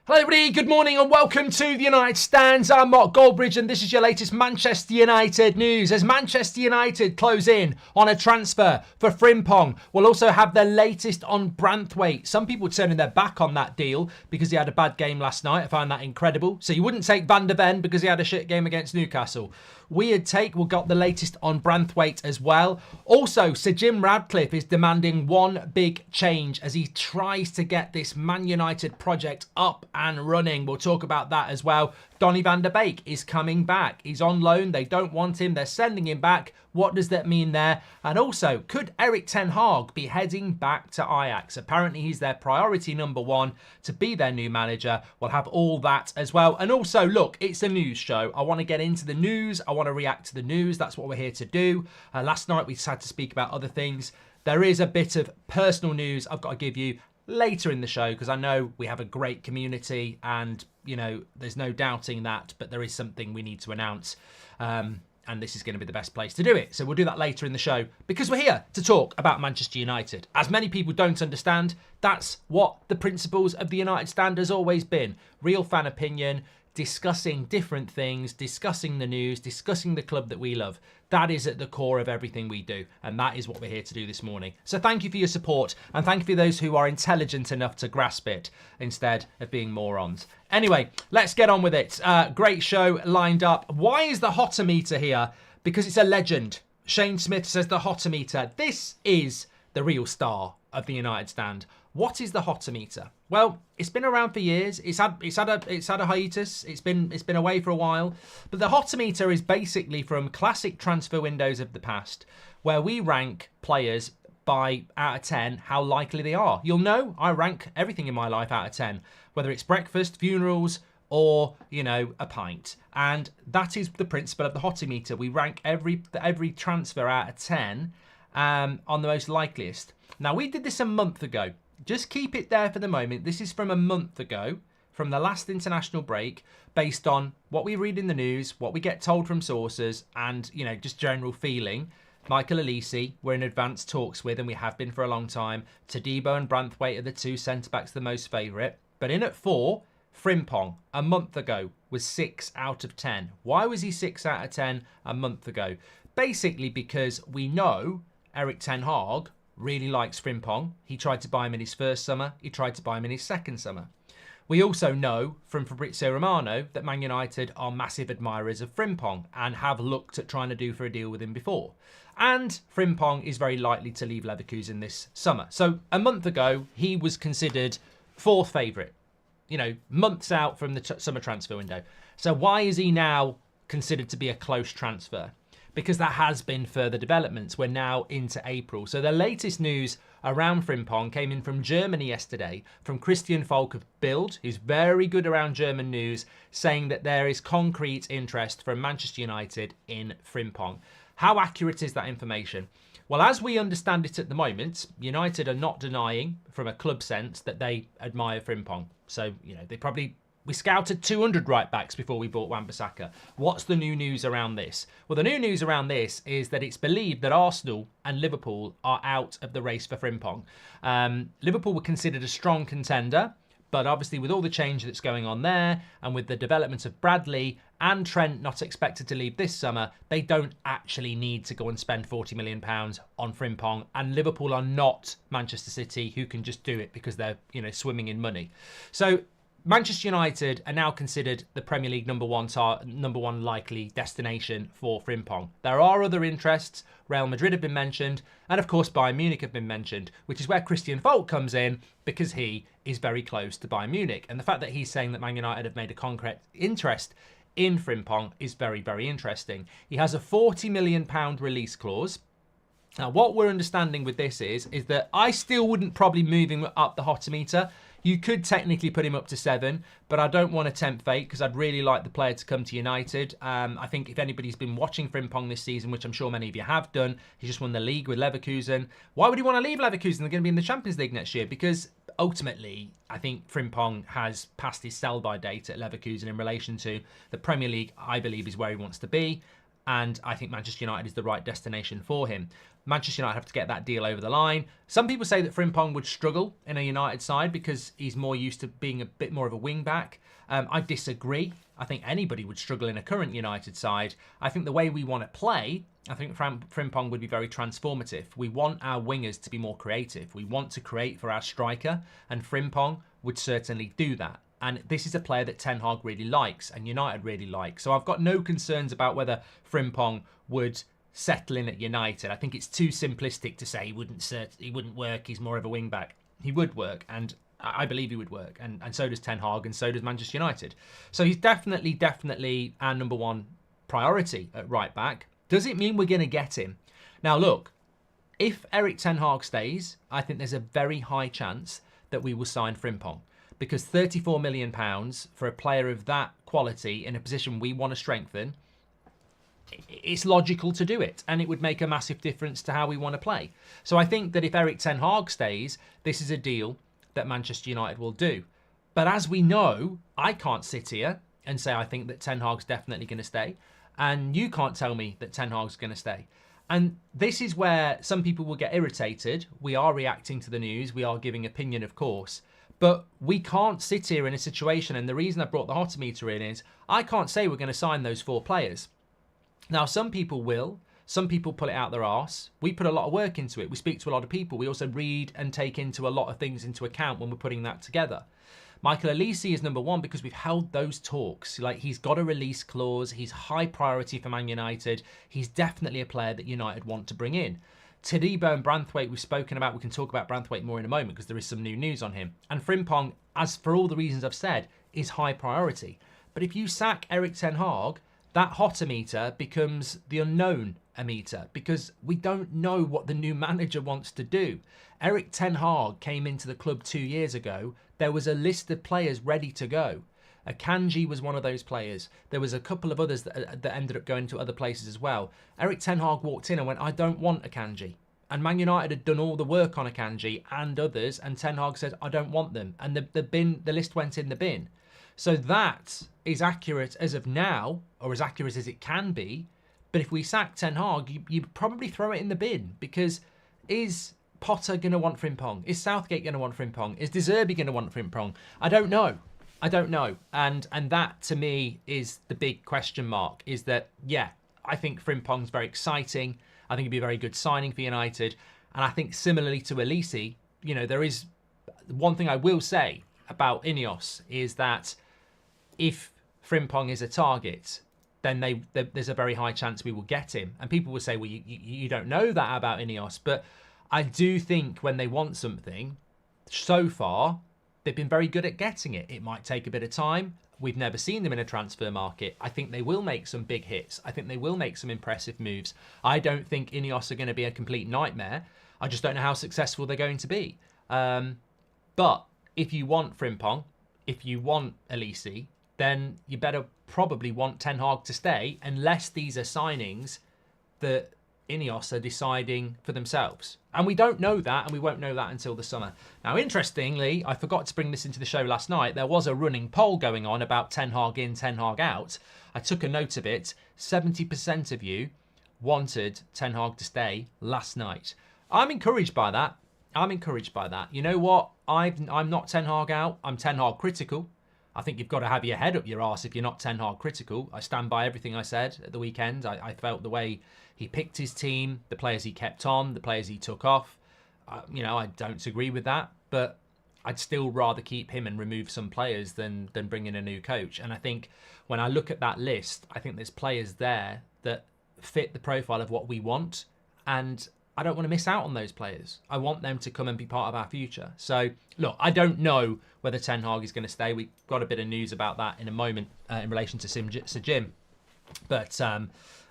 Hello everybody, good morning and welcome to the United Stands. I'm Mark Goldbridge and this is your latest Manchester United news. As Manchester United close in on a transfer for Frimpong, we'll also have the latest on Branthwaite. Some people turning their back on that deal because he had a bad game last night. I find that incredible. So you wouldn't take Van der Ven because he had a shit game against Newcastle. Weird take, we've got the latest on Branthwaite as well. Also, Sir Jim Radcliffe is demanding one big change as he tries to get this Man United project up and running. We'll talk about that as well. Donny van der Beek is coming back. He's on loan. They don't want him. They're sending him back. What does that mean there? And also, could Ten Hag be heading back to Ajax? Apparently, he's their priority number one to be their new manager. We'll have all that as well. And also, look, it's a news show. I want to get into the news. I want to react to the news. That's what we're here to do. Last night, we had to speak about other things. There is a bit of personal news I've got to give you later in the show because I know we have a great community and, you know, there's no doubting that, but there is something we need to announce. And this is going to be the best place to do it. So we'll do that later in the show because we're here to talk about Manchester United. As many people don't understand, that's what the principles of the United Stand has always been. Real fan opinion, discussing different things, discussing the news, discussing the club that we love. That is at the core of everything we do. And that is what we're here to do this morning. So thank you for your support. And thank you for those who are intelligent enough to grasp it instead of being morons. Anyway, let's get on with it. Great show lined up. Why is the hotometer here? Because it's a legend. Shane Smith says the hotometer. This is the real star of the United Stand. What is the hotometer? Well, it's been around for years. It's had a hiatus. It's been away for a while. But the hotometer is basically from classic transfer windows of the past, where we rank players by out of 10 how likely they are. You'll know I rank everything in my life out of 10, whether it's breakfast, funerals, or, you know, a pint. And that is the principle of the hotometer. We rank every transfer out of 10 on the most likeliest. Now, we did this a month ago. Just keep it there for the moment. This is from a month ago, from the last international break, based on what we read in the news, what we get told from sources, and, you know, just general feeling. Michael Elise, we're in advanced talks with, and we have been for a long time. Todibo and Branthwaite are the two centre-backs the most favourite. But in at 4, Frimpong, a month ago, was 6 out of 10. Why was he 6 out of 10 a month ago? Basically because we know Ten Hag really likes Frimpong. He tried to buy him in his first summer. He tried to buy him in his second summer. We also know from Fabrizio Romano that Man United are massive admirers of Frimpong and have looked at trying to do for a deal with him before. And Frimpong is very likely to leave Leverkusen this summer. So a month ago, he was considered 4th favourite, you know, months out from the summer transfer window. So why is he now considered to be a close transfer? Because there has been further developments. We're now into April. So the latest news around Frimpong came in from Germany yesterday, from Christian Falk of Bild, who's very good around German news, saying that there is concrete interest from Manchester United in Frimpong. How accurate is that information? Well, as we understand it at the moment, United are not denying, from a club sense, that they admire Frimpong. So, you know, we scouted 200 right-backs before we bought Wan-Bissaka. What's the new news around this? Well, the new news around this is that it's believed that Arsenal and Liverpool are out of the race for Frimpong. Liverpool were considered a strong contender, but obviously with all the change that's going on there and with the development of Bradley and Trent not expected to leave this summer, they don't actually need to go and spend £40 million on Frimpong. And Liverpool are not Manchester City, who can just do it because they're, you know, swimming in money. So Manchester United are now considered the Premier League number one likely destination for Frimpong. There are other interests. Real Madrid have been mentioned, and of course Bayern Munich have been mentioned, which is where Christian Falk comes in because he is very close to Bayern Munich. And the fact that he's saying that Man United have made a concrete interest in Frimpong is very, very interesting. He has a £40 million release clause. Now, what we're understanding with this is that I still wouldn't probably move him up the hotometer. You could technically put him up to 7, but I don't want to tempt fate because I'd really like the player to come to United. I think if anybody's been watching Frimpong this season, which I'm sure many of you have done, he just won the league with Leverkusen. Why would he want to leave Leverkusen? They're going to be in the Champions League next year because ultimately, I think Frimpong has passed his sell-by date at Leverkusen in relation to the Premier League, I believe, is where he wants to be. And I think Manchester United is the right destination for him. Manchester United have to get that deal over the line. Some people say that Frimpong would struggle in a United side because he's more used to being a bit more of a wing-back. I disagree. I think anybody would struggle in a current United side. I think the way we want to play, I think Frimpong would be very transformative. We want our wingers to be more creative. We want to create for our striker, and Frimpong would certainly do that. And this is a player that Ten Hag really likes and United really like. So I've got no concerns about whether Frimpong would settle in at United. I think it's too simplistic to say he wouldn't work. He's more of a wing back. He would work, and I believe he would work. And so does Ten Hag, and so does Manchester United. So he's definitely our number one priority at right back. Does it mean we're going to get him? Now look, if Erik Ten Hag stays, I think there's a very high chance that we will sign Frimpong. Because £34 million for a player of that quality in a position we want to strengthen, it's logical to do it. And it would make a massive difference to how we want to play. So I think that if Erik Ten Hag stays, this is a deal that Manchester United will do. But as we know, I can't sit here and say I think that Ten Hag's definitely going to stay. And you can't tell me that Ten Hag's going to stay. And this is where some people will get irritated. We are reacting to the news. We are giving opinion, of course. But we can't sit here in a situation, and the reason I brought the hotometer in is I can't say we're going to sign those 4 players. Now, some people will. Some people pull it out their arse. We put a lot of work into it. We speak to a lot of people. We also read and take into a lot of things into account when we're putting that together. Michael Olise is number 1 because we've held those talks. Like, he's got a release clause. He's high priority for Man United. He's definitely a player that United want to bring in. Todibo and Branthwaite we've spoken about. We can talk about Branthwaite more in a moment because there is some new news on him. And Frimpong, as for all the reasons I've said, is high priority. But if you sack Erik Ten Hag, that hotometer becomes the unknown meter because we don't know what the new manager wants to do. Erik Ten Hag came into the club 2 years ago. There was a list of players ready to go. Akanji was one of those players. There was a couple of others that ended up going to other places as well. Erik Ten Hag walked in and went, I don't want Akanji. And Man United had done all the work on Akanji and others, and Ten Hag said, I don't want them. And the list went in the bin. So that is accurate as of now, or as accurate as it can be. But if we sack Ten Hag, you probably throw it in the bin, because is Potter going to want Frimpong? Is Southgate going to want Frimpong? Is De Zerbi going to want Frimpong? I don't know. I don't know. And that, to me, is the big question mark, is that, yeah, I think Frimpong's very exciting. I think it'd be a very good signing for United. And I think similarly to Olise, you know, there is one thing I will say about INEOS is that if Frimpong is a target, then there's a very high chance we will get him. And people will say, well, you don't know that about INEOS. But I do think when they want something, so far, they've been very good at getting it. It might take a bit of time. We've never seen them in a transfer market. I think they will make some big hits. I think they will make some impressive moves. I don't think INEOS are going to be a complete nightmare. I just don't know how successful they're going to be. But if you want Frimpong, if you want Olise, then you better probably want Ten Hag to stay, unless these are signings that INEOS are deciding for themselves. And we don't know that, and we won't know that until the summer. Now, interestingly, I forgot to bring this into the show last night. There was a running poll going on about Ten Hag in, Ten Hag out. I took a note of it. 70% of you wanted Ten Hag to stay last night. I'm encouraged by that. I'm encouraged by that. You know what? I'm not Ten Hag out. I'm Ten Hag critical. I think you've got to have your head up your arse if you're not Ten Hag critical. I stand by everything I said at the weekend. I felt the way he picked his team, the players he kept on, the players he took off. You know, I don't agree with that, but I'd still rather keep him and remove some players than bring in a new coach. And I think when I look at that list, I think there's players there that fit the profile of what we want. And I don't want to miss out on those players. I want them to come and be part of our future. So, look, I don't know whether Ten Hag is going to stay. We've got a bit of news about that in a moment in relation to Sir Jim. But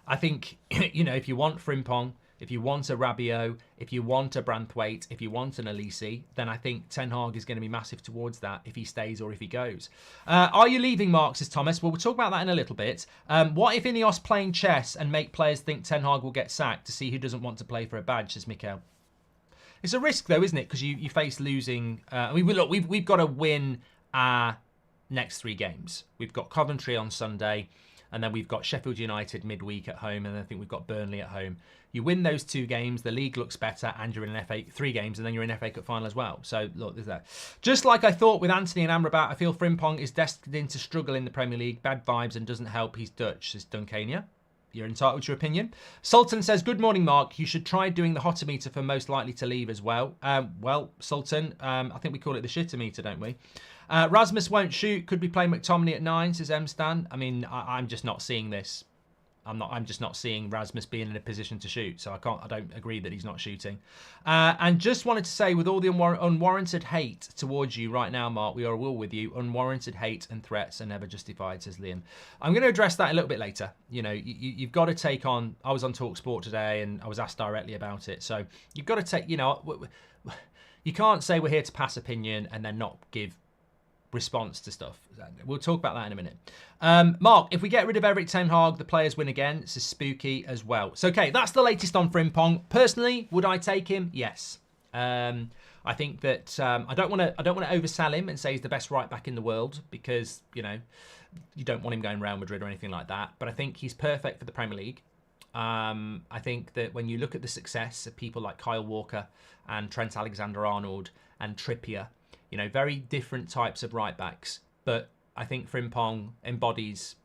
I think, you know, if you want Frimpong, if you want a Rabiot, if you want a Branthwaite, if you want an Olise, then I think Ten Hag is going to be massive towards that if he stays or if he goes. Are you leaving, Mark, says Thomas? Well, we'll talk about that in a little bit. What if INEOS playing chess and make players think Ten Hag will get sacked to see who doesn't want to play for a badge, says Mikhail. It's a risk, though, isn't it? Because you face losing. We've got to win our next 3 games. We've got Coventry on Sunday. and then we've got Sheffield United midweek at home, and I think we've got Burnley at home. You win those 2 games, the league looks better, and you're in an 3 games, and then you're in FA Cup final as well. So look, there's that. Just like I thought with Anthony and Amrabat, I feel Frimpong is destined to struggle in the Premier League. Bad vibes and doesn't help. He's Dutch, says Duncania. You're entitled to your opinion. Sultan says, good morning, Mark. You should try doing the hotometer for most likely to leave as well. Well, Sultan, I think we call it the shitometer, don't we? Rasmus won't shoot. Could we play McTominay at 9, says M Stan. I mean, I'm just not seeing this. I'm just not seeing Rasmus being in a position to shoot. So I don't agree that he's not shooting. And just wanted to say, with all the unwarranted hate towards you right now, Mark, we are all with you. Unwarranted hate and threats are never justified, says Liam. I'm going to address that a little bit later. You know, you've got to take on, I was on TalkSport today and I was asked directly about it. So you've got to take, you know, you can't say we're here to pass opinion and then not give response to stuff. We'll talk about that in a minute. Mark, if we get rid of Eric Ten Hag, the players win again. This is spooky as well. So, okay, that's the latest on Frimpong. Personally, would I take him? Yes. I think that I don't want to oversell him and say he's the best right back in the world, because, you know, you don't want him going Real Madrid or anything like that. But I think he's perfect for the Premier League. I think that when you look at the success of people like Kyle Walker and Trent Alexander-Arnold and Trippier, you know, very different types of right backs. But I think Frimpong embodies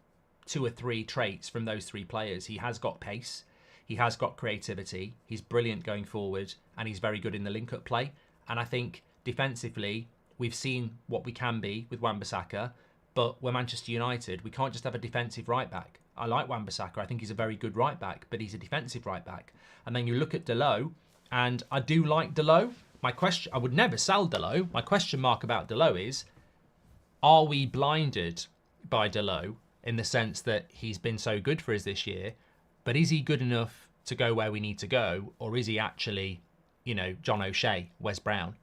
2 or 3 traits from those 3 players. He has got pace. He has got creativity. He's brilliant going forward. And he's very good in the link-up play. And I think defensively, we've seen what we can be with Wan-Bissaka. But we're Manchester United. We can't just have a defensive right back. I like Wan-Bissaka. I think he's a very good right back. But he's a defensive right back. And then you look at Dalot. And I do like Dalot. My question, I would never sell Dalot. My question mark about Dalot is, are we blinded by Dalot in the sense that he's been so good for us this year, but is he good enough to go where we need to go? Or is he actually, you know, John O'Shea, Wes Brown?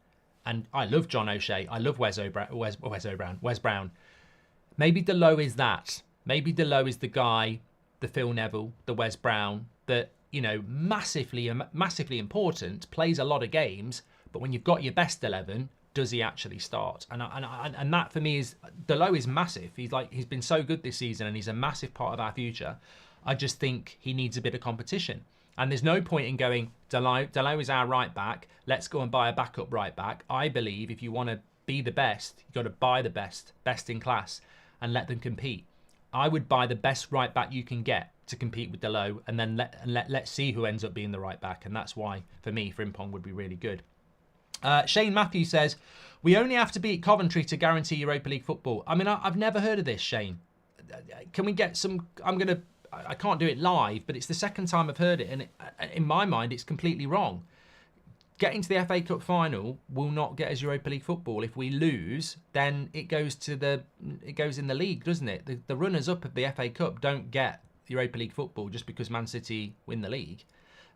And I love John O'Shea. I love Wes Brown. Maybe Dalot is that. Maybe Dalot is the guy, the Phil Neville, the Wes Brown, that, you know, massively important, plays a lot of games, but when you've got your best 11, does he actually start? And that for me is, Dalot is massive. He's been so good this season and he's a massive part of our future. I just think he needs a bit of competition. And there's no point in going, Dalot is our right back, let's go and buy a backup right back. I believe if you want to be the best, you've got to buy the best in class, and let them compete. I would buy the best right back you can get to compete with Dalot, and then let's see who ends up being the right back. And that's why, for me, Frimpong would be really good. Shane Matthews says, we only have to beat Coventry to guarantee Europa League football. I mean, I've never heard of this, Shane. Can we get some... I can't do it live, but it's the second time I've heard it. And in my mind, it's completely wrong. Getting to the FA Cup final will not get us Europa League football. If we lose, then it goes in the league, doesn't it? The runners-up of the FA Cup don't get Europa League football just because Man City win the league.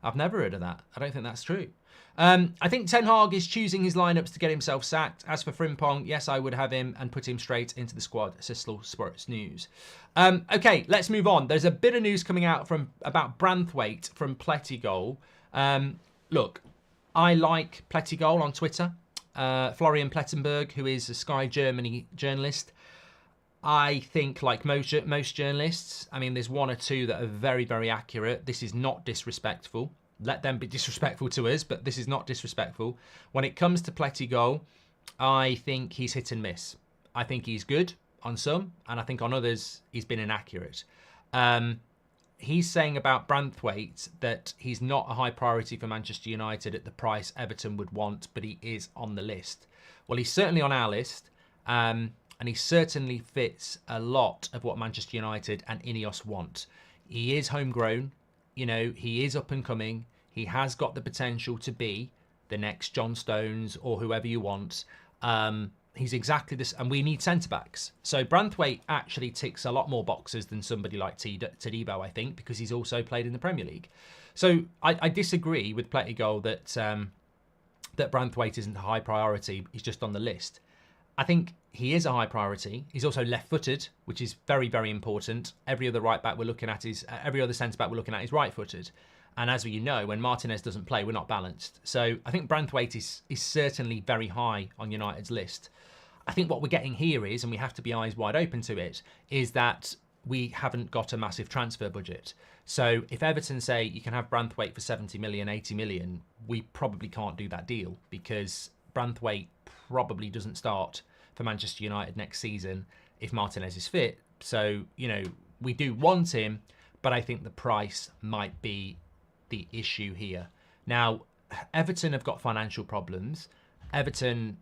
I've never heard of that. I don't think that's true. I think Ten Hag is choosing his lineups to get himself sacked. As for Frimpong, yes, I would have him and put him straight into the squad. Siskel Sports News. Okay, let's move on. There's a bit of news coming out about Branthwaite from Plettigol. Look, I like Plettigol on Twitter. Florian Plettenberg, who is a Sky Germany journalist. I think, like most journalists, I mean, there's 1 or 2 that are very, very accurate. This is not disrespectful. Let them be disrespectful to us, but this is not disrespectful. When it comes to Plettigol, I think he's hit and miss. I think he's good on some, and I think on others, he's been inaccurate. He's saying about Branthwaite that he's not a high priority for Manchester United at the price Everton would want, but he is on the list. Well, he's certainly on our list, and he certainly fits a lot of what Manchester United and INEOS want. He is homegrown. You know, he is up and coming. He has got the potential to be the next John Stones or whoever you want. He's exactly this, and we need centre-backs. So Branthwaite actually ticks a lot more boxes than somebody like Todibo, I think, because he's also played in the Premier League. So I disagree with Plettigol that Branthwaite isn't a high priority. He's just on the list. I think he is a high priority. He's also left-footed, which is very, very important. Every other centre-back we're looking at is right-footed. And as you know, when Martinez doesn't play, we're not balanced. So I think Branthwaite is certainly very high on United's list. I think what we're getting here is, and we have to be eyes wide open to it, is that we haven't got a massive transfer budget. So if Everton say you can have Branthwaite for 70 million, 80 million, we probably can't do that deal because Branthwaite probably doesn't start for Manchester United next season if Martinez is fit. So, you know, we do want him, but I think the price might be the issue here. Now, Everton have got financial problems. Everton,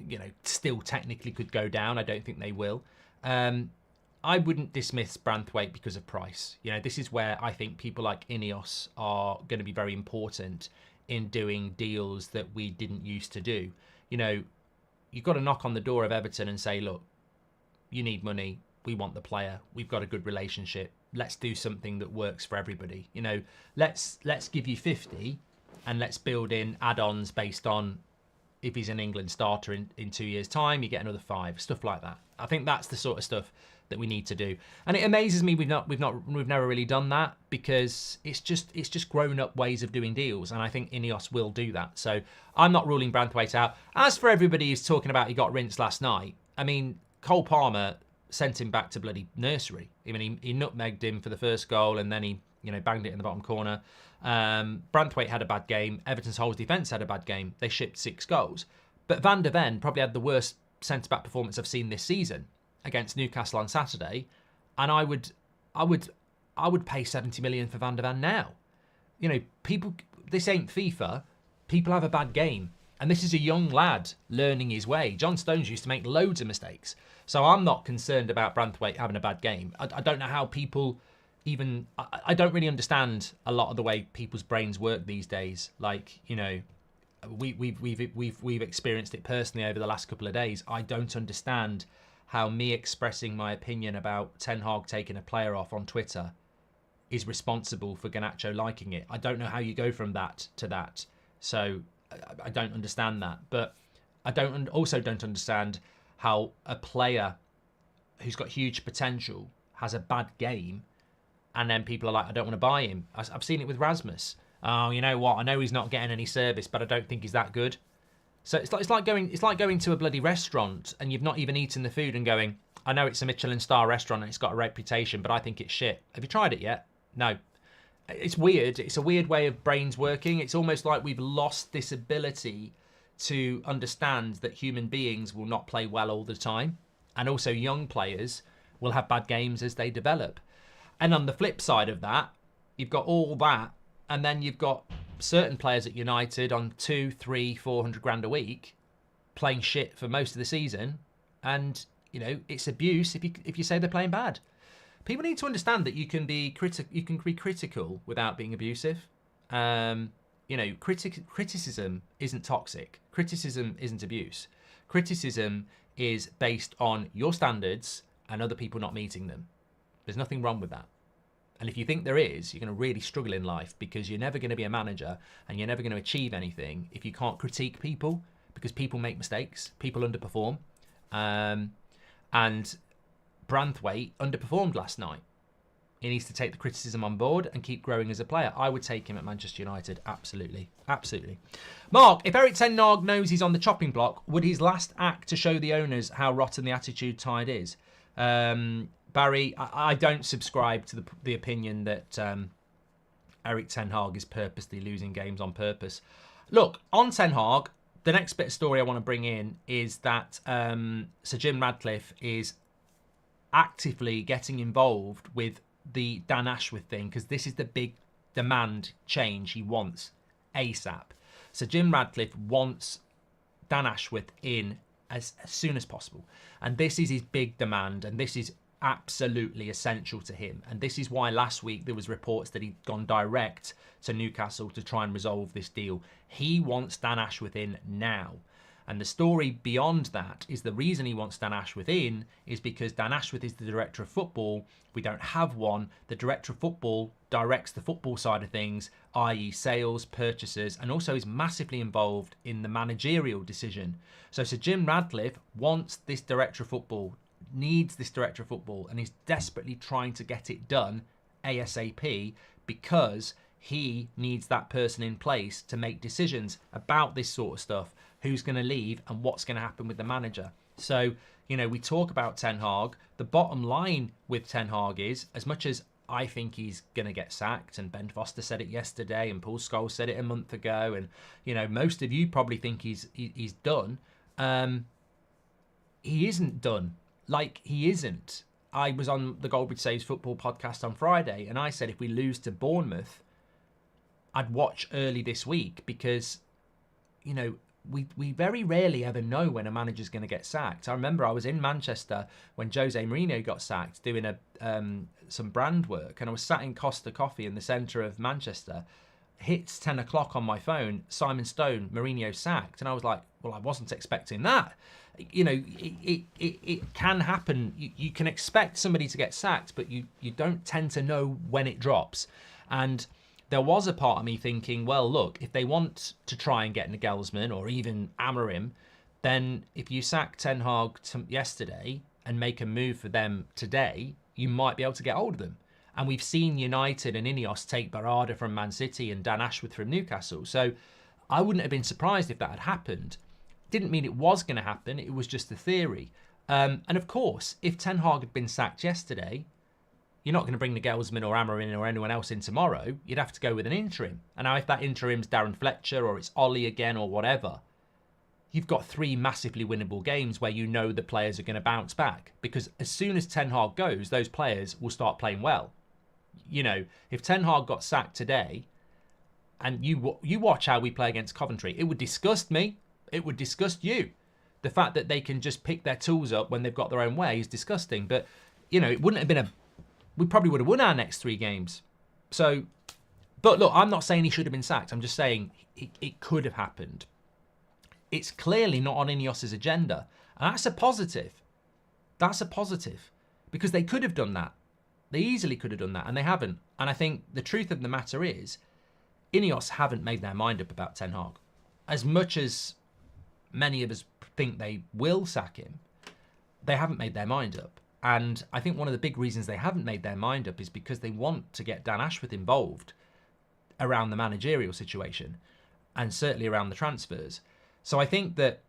you know, still technically could go down. I don't think they will. I wouldn't dismiss Branthwaite because of price. You know, this is where I think people like INEOS are going to be very important in doing deals that we didn't used to do. You know, you've got to knock on the door of Everton and say, look, you need money. We want the player. We've got a good relationship. Let's do something that works for everybody. You know, let's give you 50 and let's build in add-ons based on if he's an England starter in 2 years' time, you get another 5, stuff like that. I think that's the sort of stuff that we need to do. And it amazes me we've never really done that because it's just grown up ways of doing deals, and I think INEOS will do that. So I'm not ruling Branthwaite out. As for everybody who's talking about he got rinsed last night, I mean, Cole Palmer sent him back to bloody nursery. I mean, he nutmegged him for the first goal and then he, you know, banged it in the bottom corner. Branthwaite had a bad game. Everton's whole defence had a bad game. They shipped 6 goals. But Van der Ven probably had the worst centre-back performance I've seen this season against Newcastle on Saturday. And I would pay 70 million for Van der Ven now. You know, people, this ain't FIFA. People have a bad game. And this is a young lad learning his way. John Stones used to make loads of mistakes. So I'm not concerned about Branthwaite having a bad game. I don't know how people even... I don't really understand a lot of the way people's brains work these days. Like, you know, we've experienced it personally over the last couple of days. I don't understand how me expressing my opinion about Ten Hag taking a player off on Twitter is responsible for Garnacho liking it. I don't know how you go from that to that. So I don't understand that. But I also don't understand how a player who's got huge potential has a bad game and then people are like, I don't want to buy him. I've seen it with Rasmus. Oh, you know what? I know he's not getting any service, but I don't think he's that good. So it's like going to a bloody restaurant and you've not even eaten the food and going, I know it's a Michelin star restaurant and it's got a reputation, but I think it's shit. Have you tried it yet? No. It's weird. It's a weird way of brains working. It's almost like we've lost this ability to understand that human beings will not play well all the time. And also young players will have bad games as they develop. And on the flip side of that, you've got all that. And then you've got certain players at United on 200, 300, 400 grand a week playing shit for most of the season. And, you know, it's abuse if you say they're playing bad. People need to understand that you can be critical without being abusive. You know, criticism isn't toxic. Criticism isn't abuse. Criticism is based on your standards and other people not meeting them. There's nothing wrong with that. And if you think there is, you're going to really struggle in life because you're never going to be a manager and you're never going to achieve anything if you can't critique people, because people make mistakes, people underperform. And Branthwaite underperformed last night. He needs to take the criticism on board and keep growing as a player. I would take him at Manchester United. Absolutely. Absolutely. Mark, if Erik Ten Hag knows he's on the chopping block, would his last act to show the owners how rotten the attitude tide is? Barry, I don't subscribe to the opinion that Erik Ten Hag is purposely losing games on purpose. Look, on Ten Hag, the next bit of story I want to bring in is that Sir Jim Ratcliffe is actively getting involved with the Dan Ashworth thing, because this is the big demand change he wants ASAP. So Jim Ratcliffe wants Dan Ashworth in as soon as possible. And this is his big demand, and this is absolutely essential to him. And this is why last week there was reports that he'd gone direct to Newcastle to try and resolve this deal. He wants Dan Ashworth in now. And the story beyond that is the reason he wants Dan Ashworth in is because Dan Ashworth is the director of football. We don't have one. The director of football directs the football side of things, i.e. sales, purchases, and also is massively involved in the managerial decision. So Sir Jim Ratcliffe wants this director of football, needs this director of football, and is desperately trying to get it done ASAP because he needs that person in place to make decisions about this sort of stuff, who's going to leave and what's going to happen with the manager. So You know, we talk about Ten Hag. The bottom line with Ten Hag is, as much as I think he's going to get sacked, and Ben Foster said it yesterday, and Paul Scholes said it a month ago, and, you know, most of you probably think he's done. He isn't done. Like, he isn't. I was on the Goldbridge Saves Football podcast on Friday, and I said if we lose to Bournemouth, I'd watch early this week, because, you know, we very rarely ever know when a manager's going to get sacked. I remember I was in Manchester when Jose Mourinho got sacked doing some brand work, and I was sat in Costa Coffee in the centre of Manchester. Hits 10 o'clock on my phone, Simon Stone, Mourinho sacked, and I was like, well, I wasn't expecting that. You know, it can happen. You can expect somebody to get sacked, but you don't tend to know when it drops. And there was a part of me thinking, well, look, if they want to try and get Nagelsmann or even Amorim, then if you sack Ten Hag yesterday and make a move for them today, you might be able to get hold of them. And we've seen United and INEOS take Barada from Man City and Dan Ashworth from Newcastle. So I wouldn't have been surprised if that had happened. Didn't mean it was going to happen. It was just a theory. And of course, if Ten Hag had been sacked yesterday, you're not going to bring Nagelsmann or Amorim or anyone else in tomorrow. You'd have to go with an interim. And now if that interim's Darren Fletcher or it's Ollie again or whatever, you've got 3 massively winnable games where you know the players are going to bounce back. Because as soon as Ten Hag goes, those players will start playing well. You know, if Ten Hag got sacked today, and you watch how we play against Coventry, it would disgust me. It would disgust you. The fact that they can just pick their tools up when they've got their own way is disgusting. But, you know, it wouldn't have been we probably would have won our next 3 games. So, but look, I'm not saying he should have been sacked. I'm just saying it could have happened. It's clearly not on INEOS's agenda. And that's a positive. That's a positive. Because they could have done that. They easily could have done that, and they haven't. And I think the truth of the matter is, INEOS haven't made their mind up about Ten Hag. As much as many of us think they will sack him, they haven't made their mind up. And I think one of the big reasons they haven't made their mind up is because they want to get Dan Ashworth involved around the managerial situation, and certainly around the transfers. So I think that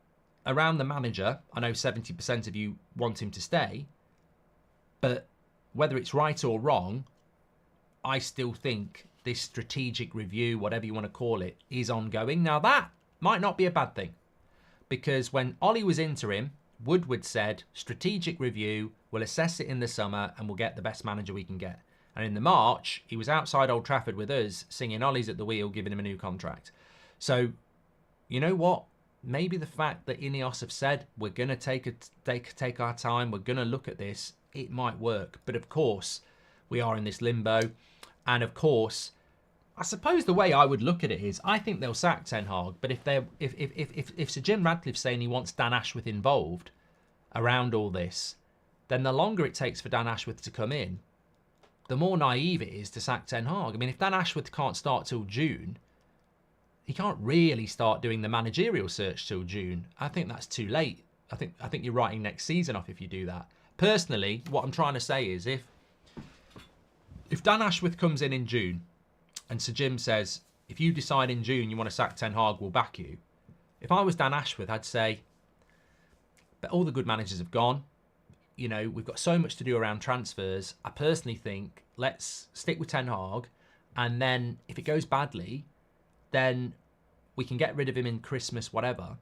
around the manager, I know 70% of you want him to stay, but whether it's right or wrong, I still think this strategic review, whatever you want to call it, is ongoing. Now, that might not be a bad thing, because when Ollie was interim, Woodward said, strategic review, we'll assess it in the summer and we'll get the best manager we can get. And in the March, he was outside Old Trafford with us, singing Ollie's at the wheel, giving him a new contract. So, you know what? Maybe the fact that INEOS have said, we're going to take our time, we're going to look at this, it might work. But of course, we are in this limbo. And of course, I suppose the way I would look at it is, I think they'll sack Ten Hag. But if Sir Jim Radcliffe's saying he wants Dan Ashworth involved around all this, then the longer it takes for Dan Ashworth to come in, the more naive it is to sack Ten Hag. I mean, if Dan Ashworth can't start till June, he can't really start doing the managerial search till June. I think that's too late. I think you're writing next season off if you do that. Personally, what I'm trying to say is, if Dan Ashworth comes in June, and Sir Jim says, if you decide in June you want to sack Ten Hag, we'll back you. If I was Dan Ashworth, I'd say, but all the good managers have gone. You know, we've got so much to do around transfers. I personally think let's stick with Ten Hag, and then if it goes badly, then we can get rid of him in Christmas, whatever,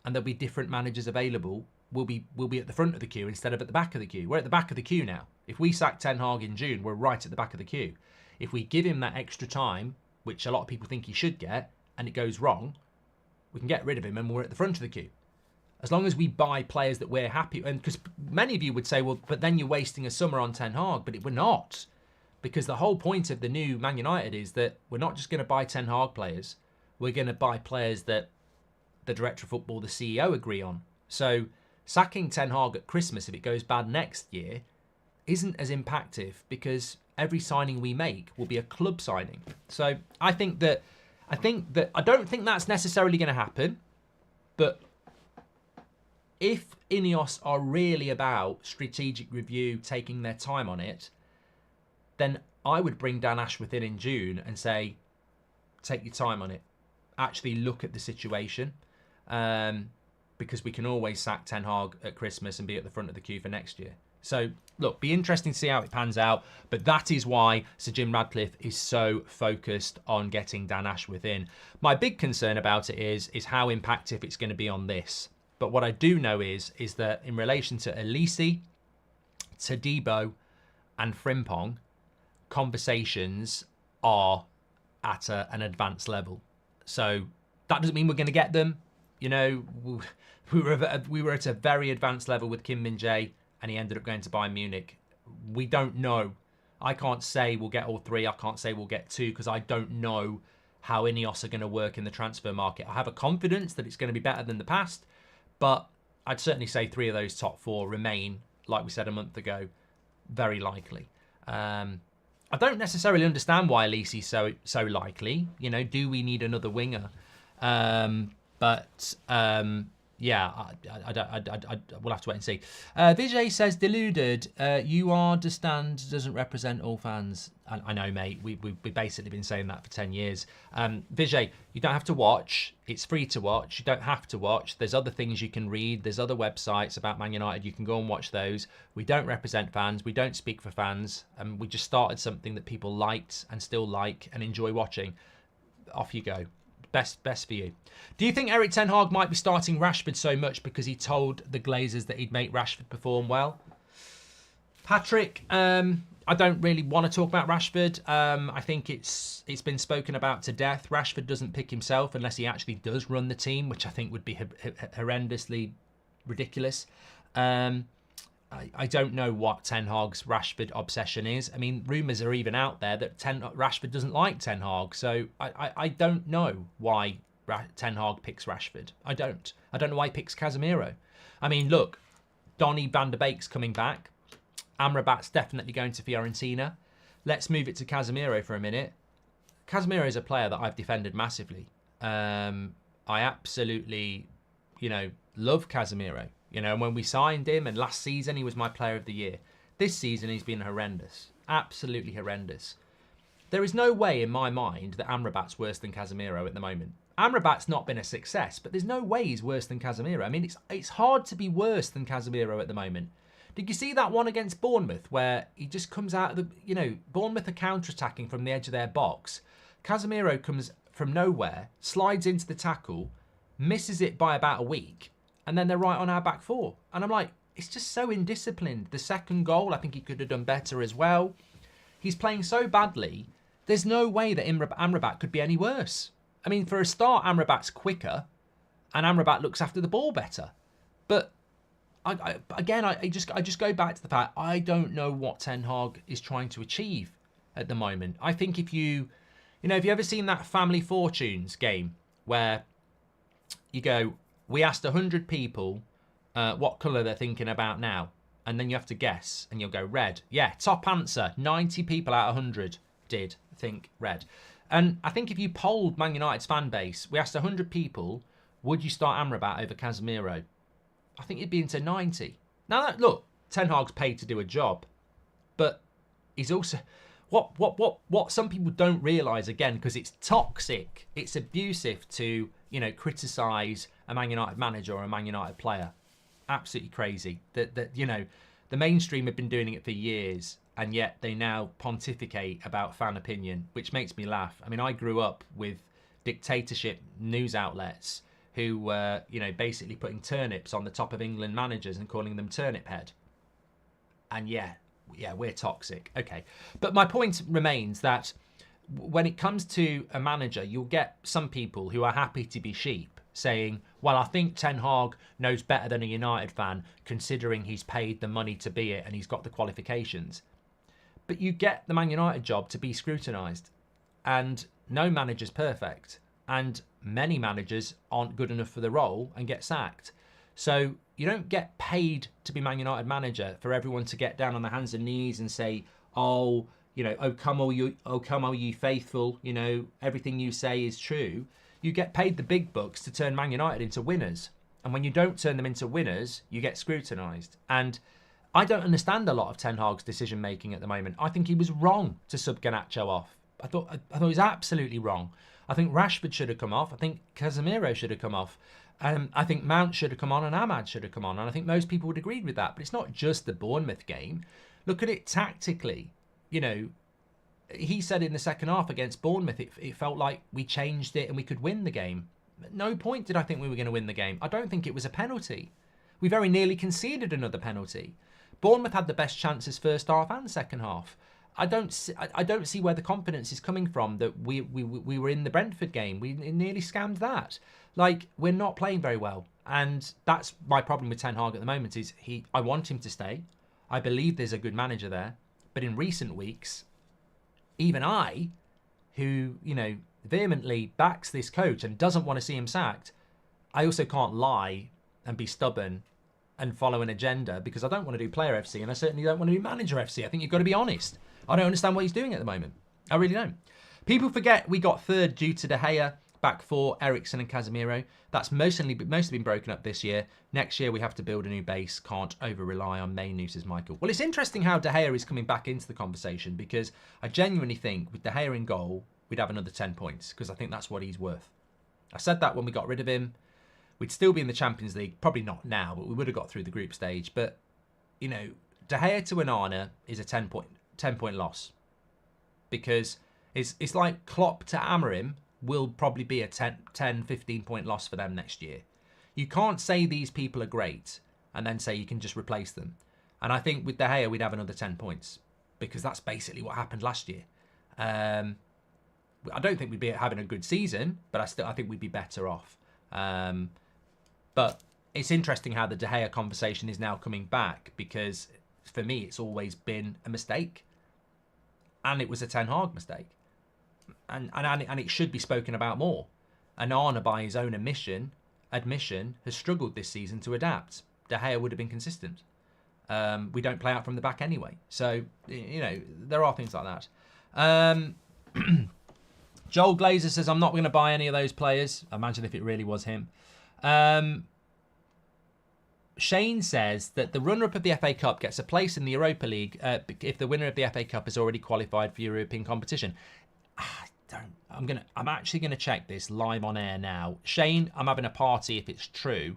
and there'll be different managers available. We'll be at the front of the queue instead of at the back of the queue. We're at the back of the queue now. If we sack Ten Hag in June, we're right at the back of the queue. If we give him that extra time, which a lot of people think he should get, and it goes wrong, we can get rid of him and we're at the front of the queue. As long as we buy players that we're happy, and because many of you would say, well, but then you're wasting a summer on Ten Hag, but we're not. Because the whole point of the new Man United is that we're not just going to buy Ten Hag players, we're going to buy players that the director of football, the CEO agree on. So sacking Ten Hag at Christmas, if it goes bad next year, isn't as impactful, because every signing we make will be a club signing. So I don't think that's necessarily going to happen. But if INEOS are really about strategic review, taking their time on it, then I would bring Dan Ashworth in June and say, take your time on it. Actually look at the situation. because we can always sack Ten Hag at Christmas and be at the front of the queue for next year. So, look, be interesting to see how it pans out. But that is why Sir Jim Ratcliffe is so focused on getting Dan Ashworth in. My big concern about it is how impactful it's going to be on this. But what I do know is that in relation to Elise, Todibo and Frimpong, conversations are at an advanced level. So that doesn't mean we're going to get them. You know, we were at a very advanced level with Kim Min-jae, and he ended up going to Bayern Munich. We don't know. I can't say we'll get all three. I can't say we'll get two because I don't know how INEOS are going to work in the transfer market. I have a confidence that it's going to be better than the past, but I'd certainly say three of those top four remain, like we said a month ago, very likely. I don't necessarily understand why Elise is so likely. You know, do we need another winger? Yeah, we'll have to wait and see. Vijay says, deluded, you understand doesn't represent all fans. I know, mate. We've basically been saying that for 10 years. Vijay, you don't have to watch. It's free to watch. You don't have to watch. There's other things you can read. There's other websites about Man United. You can go and watch those. We don't represent fans. We don't speak for fans. We just started something that people liked and still like and enjoy watching. Off you go. Best for you. Do you think Erik Ten Hag might be starting Rashford so much because he told the Glazers that he'd make Rashford perform well? Patrick, I don't really want to talk about Rashford. I think it's been spoken about to death. Rashford doesn't pick himself unless he actually does run the team, which I think would be horrendously ridiculous. I don't know what Ten Hag's Rashford obsession is. I mean, rumours are even out there that Rashford doesn't like Ten Hag. So I don't know why Ten Hag picks Rashford. I don't know why he picks Casemiro. I mean, look, Donny van der Beek's coming back. Amrabat's definitely going to Fiorentina. Let's move it to Casemiro for a minute. Casemiro is a player that I've defended massively. I absolutely, love Casemiro. And when we signed him, and last season he was my player of the year. This season he's been horrendous. Absolutely horrendous. There is no way in my mind that Amrabat's worse than Casemiro at the moment. Amrabat's not been a success, but there's no way he's worse than Casemiro. I mean, it's hard to be worse than Casemiro at the moment. Did you see that one against Bournemouth where he just comes out of the, Bournemouth are counter-attacking from the edge of their box. Casemiro comes from nowhere, slides into the tackle, misses it by about a week, and then they're right on our back four. And I'm like, it's just so indisciplined. The second goal, I think he could have done better as well. He's playing so badly, there's no way that Amrabat could be any worse. I mean, for a start, Amrabat's quicker, and Amrabat looks after the ball better. But I just go back to the fact I don't know what Ten Hag is trying to achieve at the moment. I think if you ever seen that Family Fortunes game where you go, we asked 100 people what colour they're thinking about now, and then you have to guess, and you'll go red. Yeah, top answer, 90 people out of 100 did think red. And I think if you polled Man United's fan base, we asked 100 people, would you start Amrabat over Casemiro? I think you'd be into 90. Now, look, Ten Hag's paid to do a job, but he's also... What some people don't realise, again, because it's toxic, it's abusive to, criticise a Man United manager or a Man United player. Absolutely crazy. The mainstream have been doing it for years, and yet they now pontificate about fan opinion, which makes me laugh. I mean, I grew up with dictatorship news outlets who were, basically putting turnips on the top of England managers and calling them turnip head. And yeah, we're toxic. Okay. But my point remains that when it comes to a manager, you'll get some people who are happy to be sheep saying, well, I think Ten Hag knows better than a United fan, considering he's paid the money to be it and he's got the qualifications. But you get the Man United job to be scrutinised. And no manager's perfect. And many managers aren't good enough for the role and get sacked. So you don't get paid to be Man United manager for everyone to get down on their hands and knees and say, oh come all you faithful, everything you say is true. You get paid the big bucks to turn Man United into winners. And when you don't turn them into winners, you get scrutinised. And I don't understand a lot of Ten Hag's decision making at the moment. I think he was wrong to sub Garnacho off. I thought he was absolutely wrong. I think Rashford should have come off. I think Casemiro should have come off. I think Mount should have come on and Ahmad should have come on. And I think most people would agree with that. But it's not just the Bournemouth game. Look at it tactically. You know, he said in the second half against Bournemouth, it felt like we changed it and we could win the game. At no point did I think we were going to win the game. I don't think it was a penalty. We very nearly conceded another penalty. Bournemouth had the best chances first half and second half. I don't see where the confidence is coming from that we were in the Brentford game. We nearly scammed that. Like, we're not playing very well. And that's my problem with Ten Hag at the moment is I want him to stay. I believe there's a good manager there. But in recent weeks, even I, who, you know, vehemently backs this coach and doesn't want to see him sacked, I also can't lie and be stubborn and follow an agenda because I don't want to do player FC and I certainly don't want to do manager FC. I think you've got to be honest. I don't understand what he's doing at the moment. I really don't. People forget we got third due to De Gea, back four, Eriksen and Casemiro. That's mostly been broken up this year. Next year we have to build a new base. Can't over-rely on main news, says Michael. Well, it's interesting how De Gea is coming back into the conversation because I genuinely think with De Gea in goal, we'd have another 10 points because I think that's what he's worth. I said that when we got rid of him. We'd still be in the Champions League. Probably not now, but we would have got through the group stage. But, you know, De Gea to Onana is a 10-point loss because it's like Klopp to Amorim will probably be a 10, 15 point loss for them next year. You can't say these people are great and then say you can just replace them. And I think with De Gea, we'd have another 10 points because that's basically what happened last year. I don't think we'd be having a good season, but I think we'd be better off. But it's interesting how the De Gea conversation is now coming back because for me, it's always been a mistake. And it was a Ten Hag mistake. And it should be spoken about more. And Arne, by his own admission, has struggled this season to adapt. De Gea would have been consistent. We don't play out from the back anyway. So, you know, there are things like that. Joel Glazer says, I'm not going to buy any of those players. Imagine if it really was him. Shane says that the runner-up of the FA Cup gets a place in the Europa League if the winner of the FA Cup is already qualified for European competition. I'm actually gonna check this live on air now. Shane, I'm having a party if it's true.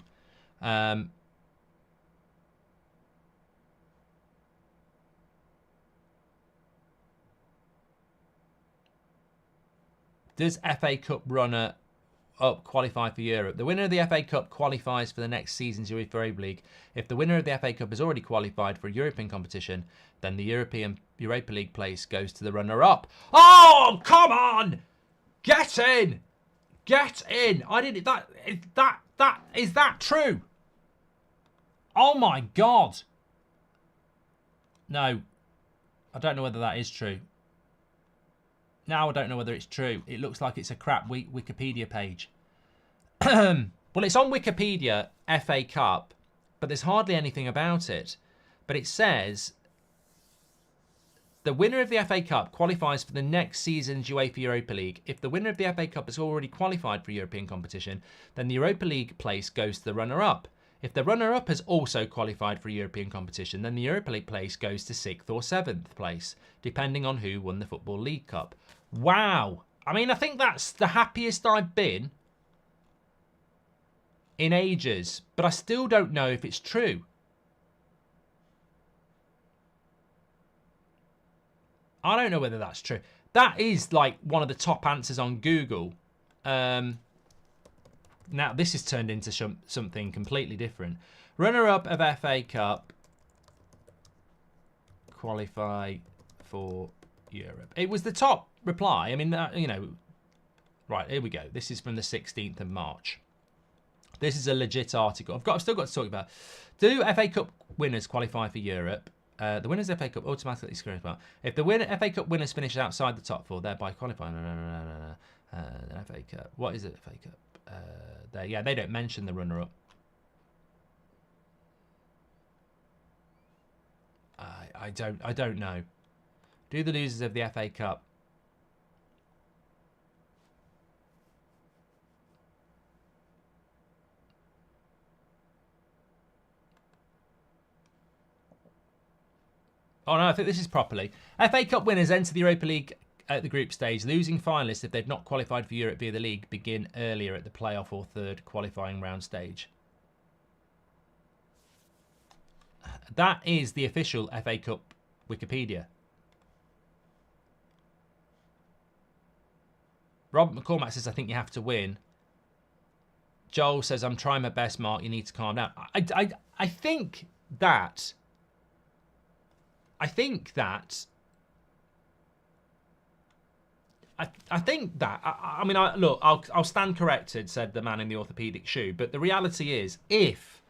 Does FA Cup runner up qualify for Europe? The winner of the FA Cup qualifies for the next season's UEFA League. If the winner of the FA Cup has already qualified for a European competition, then the Europa League place goes to the runner-up. Oh, come on! Get in! Get in! Is that true? Oh my God! No, I don't know whether that is true. Now I don't know whether it's true. It looks like it's a crap Wikipedia page. Well, it's on Wikipedia, FA Cup, but there's hardly anything about it. But it says the winner of the FA Cup qualifies for the next season's UEFA Europa League. If the winner of the FA Cup has already qualified for European competition, then the Europa League place goes to the runner-up. If the runner-up has also qualified for European competition, then the Europa League place goes to 6th or 7th place, depending on who won the Football League Cup. Wow. I mean, I think that's the happiest I've been in ages, but I still don't know if it's true. I don't know whether that's true. That is like one of the top answers on Google. Now, this has turned into something completely different. Runner-up of FA Cup qualify for Europe. It was the top reply. I mean, you know, right, here we go. This is from the 16th of March. This is a legit article. I've still got to talk about. Do FA Cup winners qualify for Europe? The winners of FA Cup automatically screen well. If the FA Cup winners finish outside the top four, thereby qualifying. FA Cup. What is it? FA Cup. Yeah, they don't mention the runner-up. I don't know. Do the losers of the FA Cup? Oh no, I think this is properly. FA Cup winners enter the Europa League at the group stage. Losing finalists, if they've not qualified for Europe via the league, begin earlier at the playoff or third qualifying round stage. That is the official FA Cup Wikipedia. Robert McCormack says, I think you have to win. Joel says, I'm trying my best, Mark. You need to calm down. I think that... I think that... look, I'll stand corrected, said the man in the orthopaedic shoe. But the reality is, if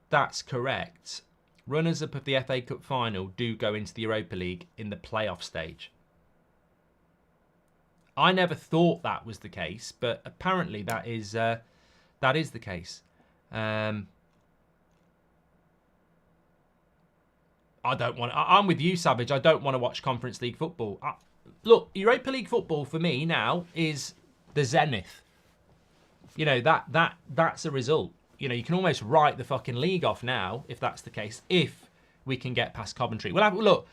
that's correct, runners-up of the FA Cup final do go into the Europa League in the playoff stage. I never thought that was the case, but apparently that is the case. I'm with you, Savage. I don't want to watch Conference League football. Look, Europa League football for me now is the zenith. You know, that's a result. You know, you can almost write the fucking league off now if that's the case, if we can get past Coventry. Well, look,